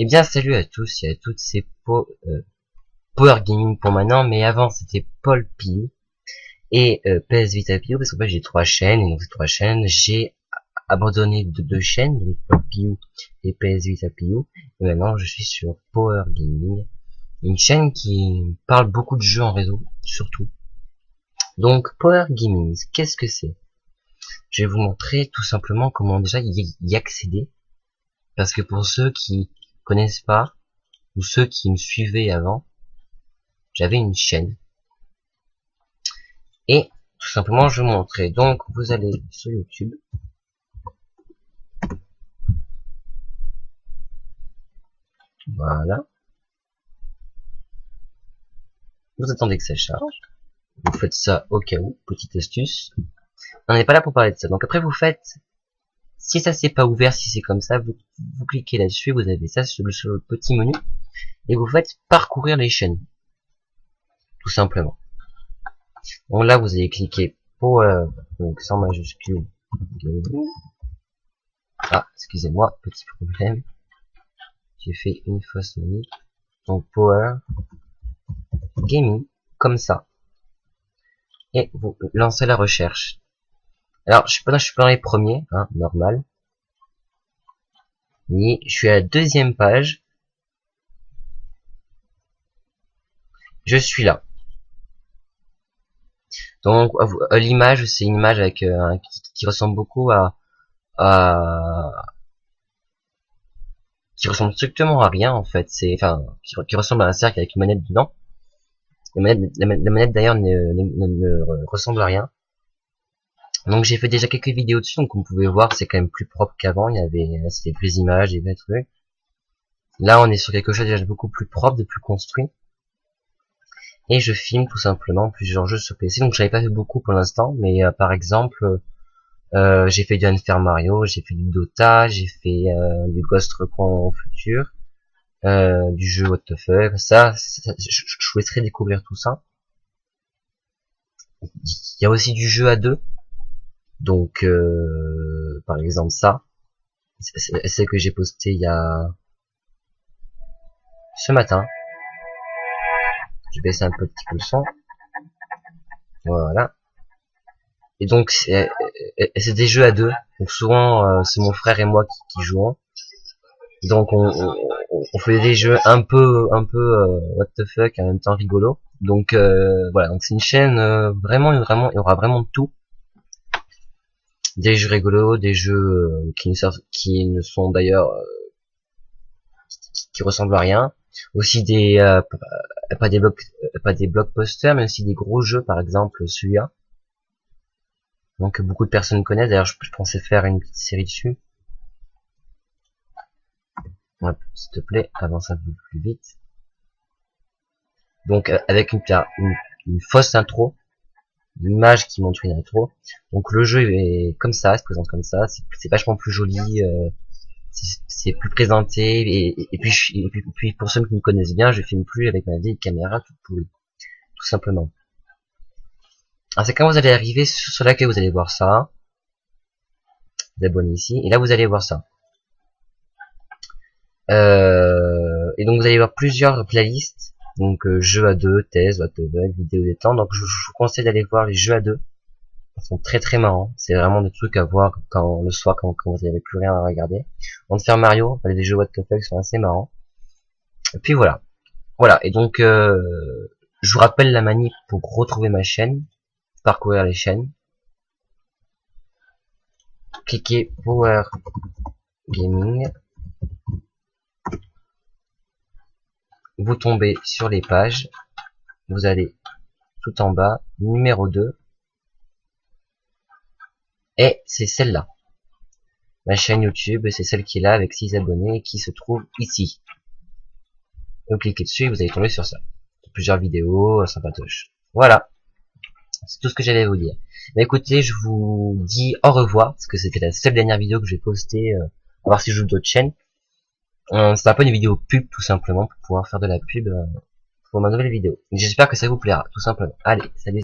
Eh bien, salut à tous et à toutes, c'est Power Gaming pour maintenant, mais avant c'était Paul Piou et PS Vita Piou, parce qu'en fait j'ai trois chaînes, et donc ces trois chaînes, j'ai abandonné deux chaînes, donc Paul Piou et PS Vita Piou, et maintenant je suis sur Power Gaming, une chaîne qui parle beaucoup de jeux en réseau, surtout. Donc Power Gaming, qu'est-ce que c'est? Je vais vous montrer tout simplement comment déjà y accéder, parce que pour ceux qui connaissent pas, ou ceux qui me suivaient avant, j'avais une chaîne. Et tout simplement, je vais vous montrer. Donc, vous allez sur YouTube. Voilà. Vous attendez que ça charge. Vous faites ça au cas où. Petite astuce. On n'est pas là pour parler de ça. Donc après, vous faites... Si ça c'est pas ouvert, si c'est comme ça, vous cliquez là-dessus. Vous avez ça sur le petit menu. Et vous faites parcourir les chaînes. Tout simplement. Donc là, vous allez cliquer Power, donc sans majuscule. Ah, excusez-moi, petit problème. J'ai fait une fausse manip. Donc Power Gaming, comme ça. Et vous lancez la recherche. Alors, je suis pas dans les premiers, hein, normal. Mais je suis à la deuxième page. Je suis là. Donc l'image, c'est une image avec qui ressemble beaucoup qui ressemble strictement à rien en fait. C'est enfin qui ressemble à un cercle avec une manette dedans. La manette d'ailleurs ne ressemble à rien. Donc j'ai fait déjà quelques vidéos dessus, donc comme vous pouvez voir, c'est quand même plus propre qu'avant. Il y avait c'était plus images et des trucs. Là, on est sur quelque chose déjà de beaucoup plus propre, de plus construit. Et je filme tout simplement plusieurs jeux sur PC. Donc j'avais pas fait beaucoup pour l'instant, mais par exemple, j'ai fait du Super Mario, j'ai fait du Dota, j'ai fait du Ghost Recon Future, du jeu What the Fuck. Je souhaiterais découvrir tout ça. Il y a aussi du jeu à deux. Donc, par exemple ça, c'est que j'ai posté il y a ce matin. Je vais baisser un petit peu le son. Voilà. Et donc c'est des jeux à deux. Donc souvent c'est mon frère et moi qui jouons. Donc on fait des jeux un peu what the fuck en même temps rigolo. Donc voilà, donc c'est une chaîne vraiment il y aura vraiment de tout. Des jeux rigolos, des jeux qui ne sont d'ailleurs qui ressemblent à rien. Aussi des pas des blockbusters, mais aussi des gros jeux, par exemple celui-là. Donc beaucoup de personnes connaissent. D'ailleurs, je pensais faire une petite série dessus. Ouais, s'il te plaît, avance un peu plus vite. Donc avec une fausse intro, une image qui montre une intro. Donc le jeu est comme ça, se présente comme ça. C'est vachement plus joli. C'est plus présenté et puis pour ceux qui me connaissent bien, je filme plus avec ma vieille caméra toute pourrie, tout simplement. Alors c'est quand vous allez arriver sur laquelle vous allez voir ça, vous abonnez ici et là vous allez voir ça. Et donc vous allez voir plusieurs playlists, donc jeux à deux, thèses, vidéos des temps. Donc je vous conseille d'aller voir les jeux à deux. Ils sont très très marrants. C'est vraiment des trucs à voir quand le soir quand vous n'avez plus rien à regarder. On faire Mario, les jeux what the fuck sont assez marrants. Et puis voilà. Voilà. Et donc je vous rappelle la manip pour retrouver ma chaîne, parcourir les chaînes. Cliquez Power Gaming. Vous tombez sur les pages. Vous allez tout en bas, numéro 2. Et c'est celle-là. Ma chaîne YouTube, c'est celle qui est là avec 6 abonnés et qui se trouve ici. Donc cliquez dessus et vous allez tomber sur ça. Plusieurs vidéos, sympatoches. Voilà. C'est tout ce que j'allais vous dire. Mais écoutez, je vous dis au revoir, parce que c'était la seule dernière vidéo que j'ai postée, à voir si je joue d'autres chaînes. C'est un peu une vidéo pub, tout simplement, pour pouvoir faire de la pub pour ma nouvelle vidéo. J'espère que ça vous plaira, tout simplement. Allez, salut.